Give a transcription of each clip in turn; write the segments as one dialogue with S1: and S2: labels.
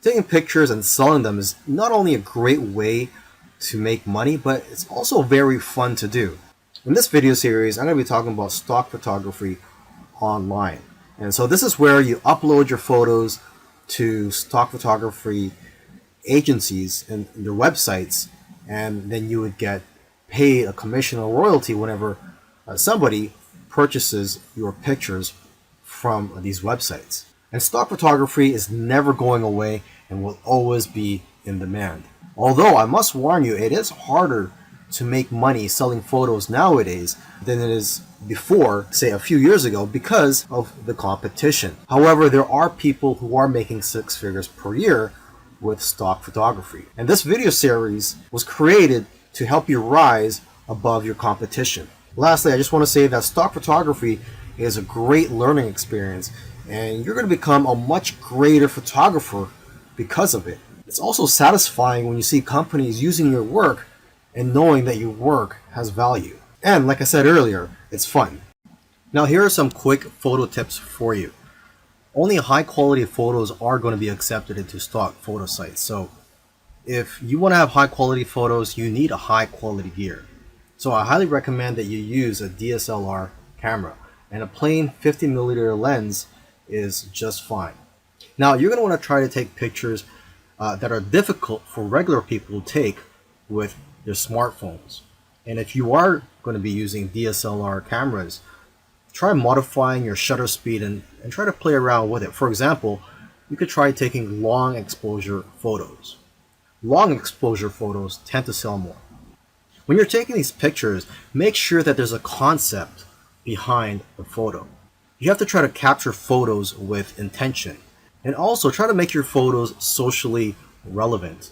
S1: Taking pictures and selling them is not only a great way to make money, but it's also very fun to do. In this video series, I'm going to be talking about stock photography online. And so this is where you upload your photos to stock photography agencies and their websites, and then you would get paid a commission or royalty whenever somebody purchases your pictures from these websites. And stock photography is never going away and will always be in demand. Although I must warn you, it is harder to make money selling photos nowadays than it is before, say a few years ago, because of the competition. However, there are people who are making six figures per year with stock photography. And this video series was created to help you rise above your competition. Lastly, I just want to say that stock photography is a great learning experience, and you're going to become a much greater photographer because of it. It's also satisfying when you see companies using your work and knowing that your work has value. And like I said earlier, it's fun. Now here are some quick photo tips for you. Only high quality photos are going to be accepted into stock photo sites. So if you want to have high quality photos, you need a high quality gear. So I highly recommend that you use a DSLR camera, and a plain 50mm lens is just fine. Now you're going to want to try to take pictures that are difficult for regular people to take with their smartphones. And if you are going to be using DSLR cameras, try modifying your shutter speed and try to play around with it. For example, you could try taking long exposure photos. Long exposure photos tend to sell more. When you're taking these pictures, make sure that there's a concept behind the photo. You have to try to capture photos with intention, and also try to make your photos socially relevant.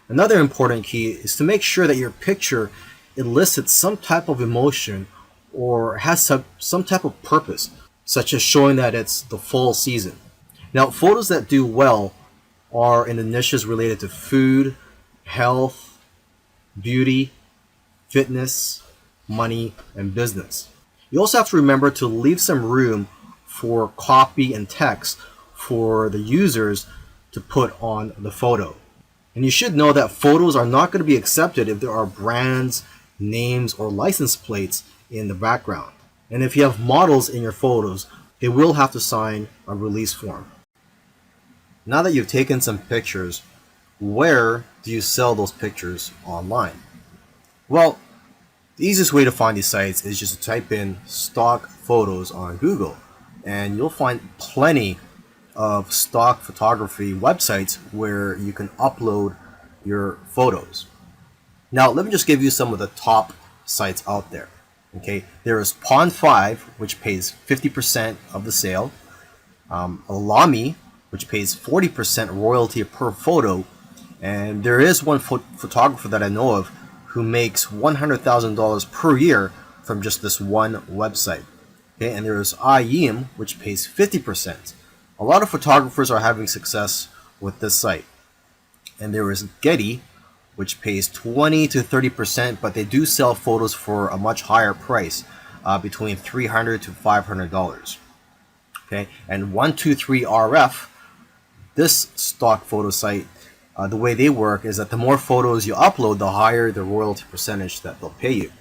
S1: Another important key is to make sure that your picture elicits some type of emotion or has some type of purpose, such as showing that it's the fall season. Now, photos that do well are in the niches related to food, health, beauty, fitness, money, and business. You also have to remember to leave some room for copy and text for the users to put on the photo. And you should know that photos are not going to be accepted if there are brands, names, or license plates in the background. And if you have models in your photos, they will have to sign a release form. Now that you've taken some pictures, where do you sell those pictures online? Well, the easiest way to find these sites is just to type in stock photos on Google, and you'll find plenty of stock photography websites where you can upload your photos. Now, let me just give you some of the top sites out there. Okay, there is Pond5, which pays 50% of the sale, Alamy, which pays 40% royalty per photo, and there is one photographer that I know of who makes $100,000 per year from just this one website. Okay, and there's iYeem, which pays 50%. A lot of photographers are having success with this site. And there is Getty, which pays 20 to 30%, but they do sell photos for a much higher price, between $300 to $500. Okay, and 123RF, this stock photo site, the way they work is that the more photos you upload, the higher the royalty percentage that they'll pay you.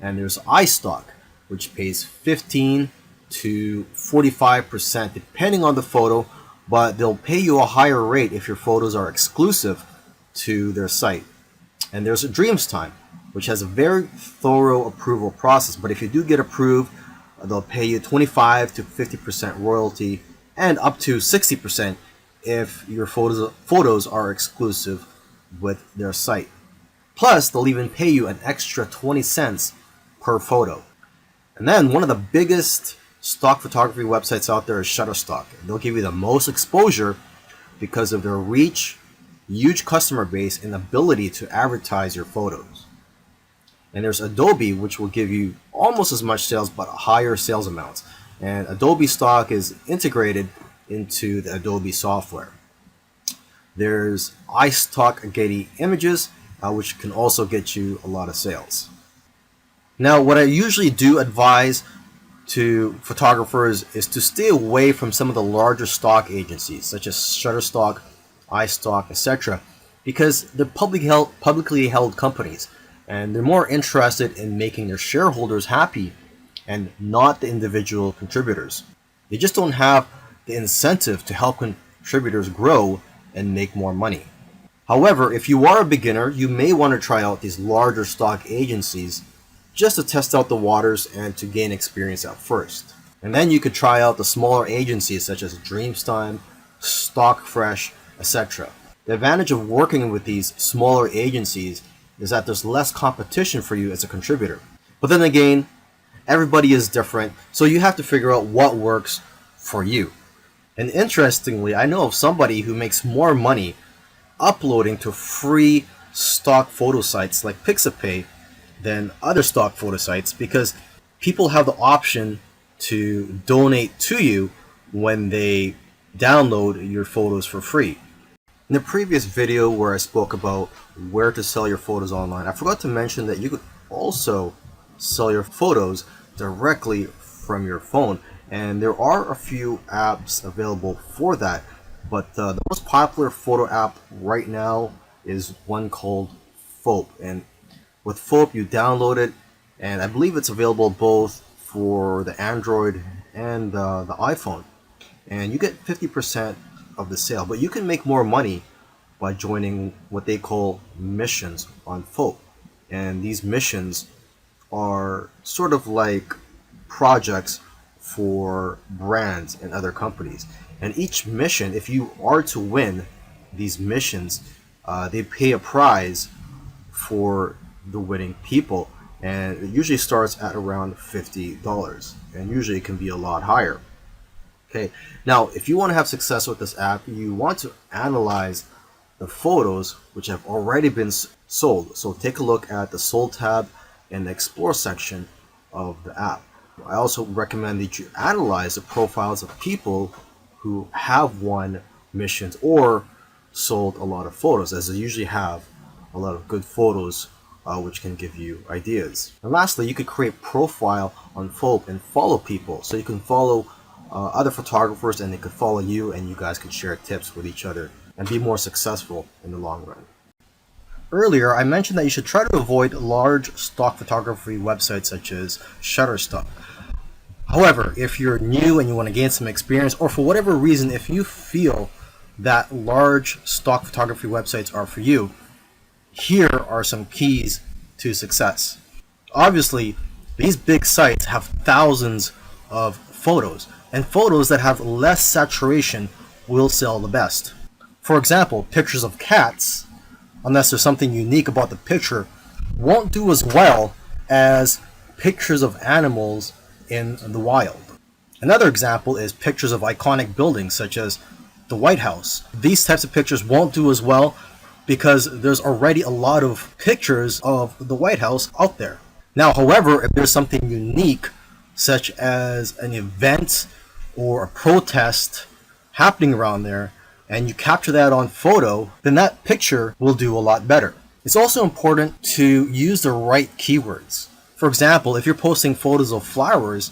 S1: And there's iStock, which pays 15 to 45% depending on the photo, but they'll pay you a higher rate if your photos are exclusive to their site. And there's Dreamstime, which has a very thorough approval process, but if you do get approved, they'll pay you 25 to 50% royalty and up to 60% if your photos are exclusive with their site. Plus, they'll even pay you an extra 20 cents per photo. And then one of the biggest stock photography websites out there is Shutterstock. They'll give you the most exposure because of their reach, huge customer base, and ability to advertise your photos. And there's Adobe, which will give you almost as much sales but higher sales amounts. And Adobe stock is integrated into the Adobe software. There's iStock Getty Images, which can also get you a lot of sales. Now, what I usually do advise to photographers is to stay away from some of the larger stock agencies, such as Shutterstock, iStock, etc. because they're publicly held companies, and they're more interested in making their shareholders happy and not the individual contributors. They just don't have the incentive to help contributors grow and make more money. However, if you are a beginner, you may want to try out these larger stock agencies just to test out the waters and to gain experience at first. And then you could try out the smaller agencies such as Dreamstime, StockFresh, etc. The advantage of working with these smaller agencies is that there's less competition for you as a contributor. But then again, everybody is different, so you have to figure out what works for you. And interestingly, I know of somebody who makes more money uploading to free stock photo sites like Pixabay than other stock photo sites because people have the option to donate to you when they download your photos for free. In the previous video where I spoke about where to sell your photos online, I forgot to mention that you could also sell your photos directly from your phone, and there are a few apps available for that, but the most popular photo app right now is one called Foap. And with Foap, you download it, and I believe it's available both for the Android and the iPhone, and you get 50% of the sale. But you can make more money by joining what they call missions on Foap, and these missions are sort of like projects for brands and other companies. And each mission, if you are to win these missions, they pay a prize for the winning people, and it usually starts at around $50, and usually it can be a lot higher. Okay, now if you want to have success with this app, you want to analyze the photos which have already been sold. So take a look at the sold tab in the explore section of the app. I also recommend that you analyze the profiles of people who have won missions or sold a lot of photos, as they usually have a lot of good photos which can give you ideas. And lastly, you could create a profile on Foap and follow people. So you can follow other photographers and they could follow you, and you guys can share tips with each other and be more successful in the long run. Earlier, I mentioned that you should try to avoid large stock photography websites such as Shutterstock. However, if you're new and you want to gain some experience, or for whatever reason, if you feel that large stock photography websites are for you, here are some keys to success. Obviously, these big sites have thousands of photos, and photos that have less saturation will sell the best. For example, pictures of cats, unless there's something unique about the picture, won't do as well as pictures of animals in the wild. Another example is pictures of iconic buildings such as the White House. These types of pictures won't do as well because there's already a lot of pictures of the White House out there. Now, however, if there's something unique such as an event or a protest happening around there, and you capture that on photo, then that picture will do a lot better. It's also important to use the right keywords. For example, if you're posting photos of flowers,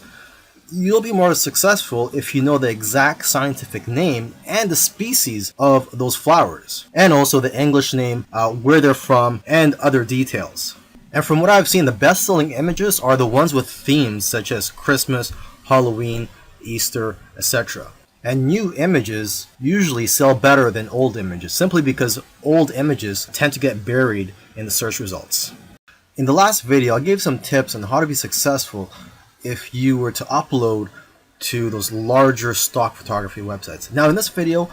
S1: you'll be more successful if you know the exact scientific name and the species of those flowers, and also the English name, where they're from, and other details. And from what I've seen, the best-selling images are the ones with themes such as Christmas, Halloween, Easter, etc. And new images usually sell better than old images, simply because old images tend to get buried in the search results. In the last video, I gave some tips on how to be successful if you were to upload to those larger stock photography websites. Now in this video,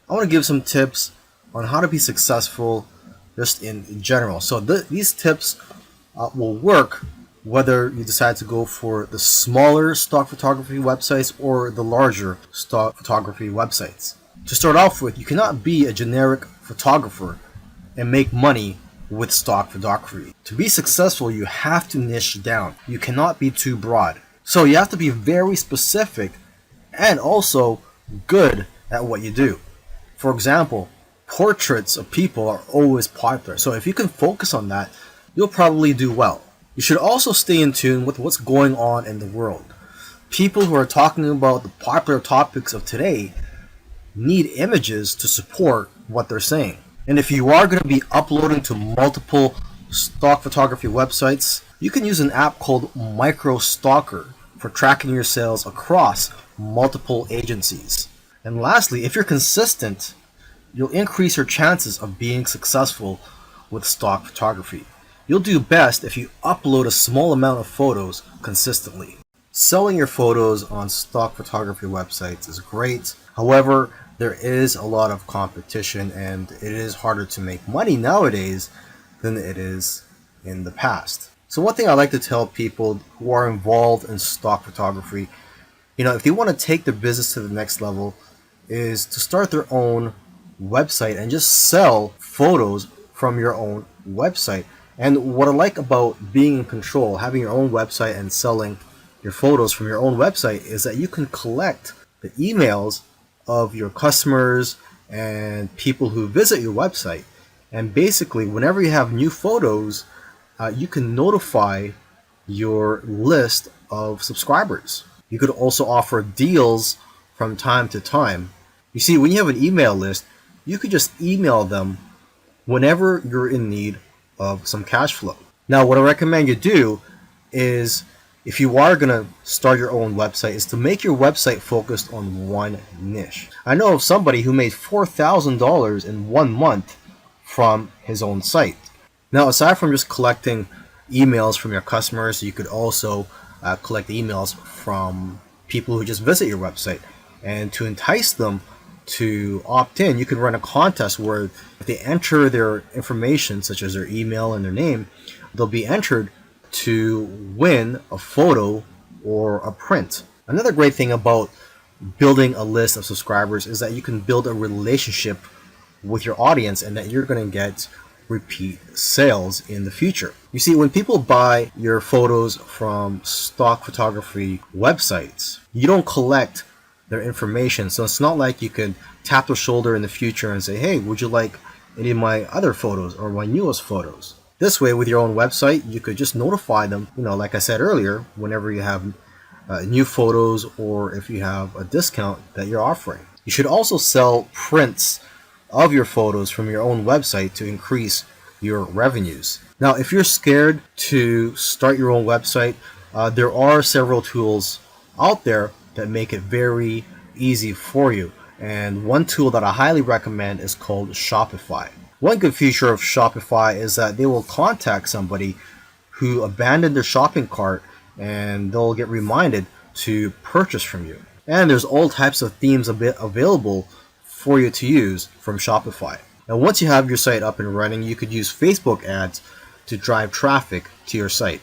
S1: I want to give some tips on how to be successful just in general. So these tips will work whether you decide to go for the smaller stock photography websites or the larger stock photography websites. To start off with, you cannot be a generic photographer and make money with stock photography. To be successful, you have to niche down. You cannot be too broad. So you have to be very specific and also good at what you do. For example, portraits of people are always popular. So if you can focus on that, you'll probably do well. You should also stay in tune with what's going on in the world. People who are talking about the popular topics of today need images to support what they're saying. And if you are going to be uploading to multiple stock photography websites, you can use an app called MicroStalker for tracking your sales across multiple agencies. And lastly, if you're consistent, you'll increase your chances of being successful with stock photography. You'll do best if you upload a small amount of photos consistently. Selling your photos on stock photography websites is great. However, there is a lot of competition and it is harder to make money nowadays than it is in the past. So one thing I like to tell people who are involved in stock photography, if they want to take their business to the next level, is to start their own website and just sell photos from your own website. And what I like about being in control, having your own website and selling your photos from your own website, is that you can collect the emails of your customers and people who visit your website. And basically, whenever you have new photos, you can notify your list of subscribers. You could also offer deals from time to time. You see, when you have an email list, you could just email them whenever you're in need of some cash flow. Now, what I recommend you do is, if you are going to start your own website, is to make your website focused on one niche. I know of somebody who made $4,000 in 1 month from his own site. Now, aside from just collecting emails from your customers, you could also collect emails from people who just visit your website. And to entice them to opt in, you could run a contest where if they enter their information, such as their email and their name, they'll be entered to win a photo or a print. Another great thing about building a list of subscribers is that you can build a relationship with your audience and that you're going to get repeat sales in the future. You see, when people buy your photos from stock photography websites, you don't collect their information. So it's not like you could tap their shoulder in the future and say, hey, would you like any of my other photos or my newest photos? This way, with your own website, you could just notify them, like I said earlier, whenever you have new photos or if you have a discount that you're offering. You should also sell prints of your photos from your own website to increase your revenues. Now, if you're scared to start your own website, there are several tools out there that make it very easy for you. And one tool that I highly recommend is called Shopify. One good feature of Shopify is that they will contact somebody who abandoned their shopping cart and they'll get reminded to purchase from you. And there's all types of themes available for you to use from Shopify. Now, once you have your site up and running, you could use Facebook ads to drive traffic to your site.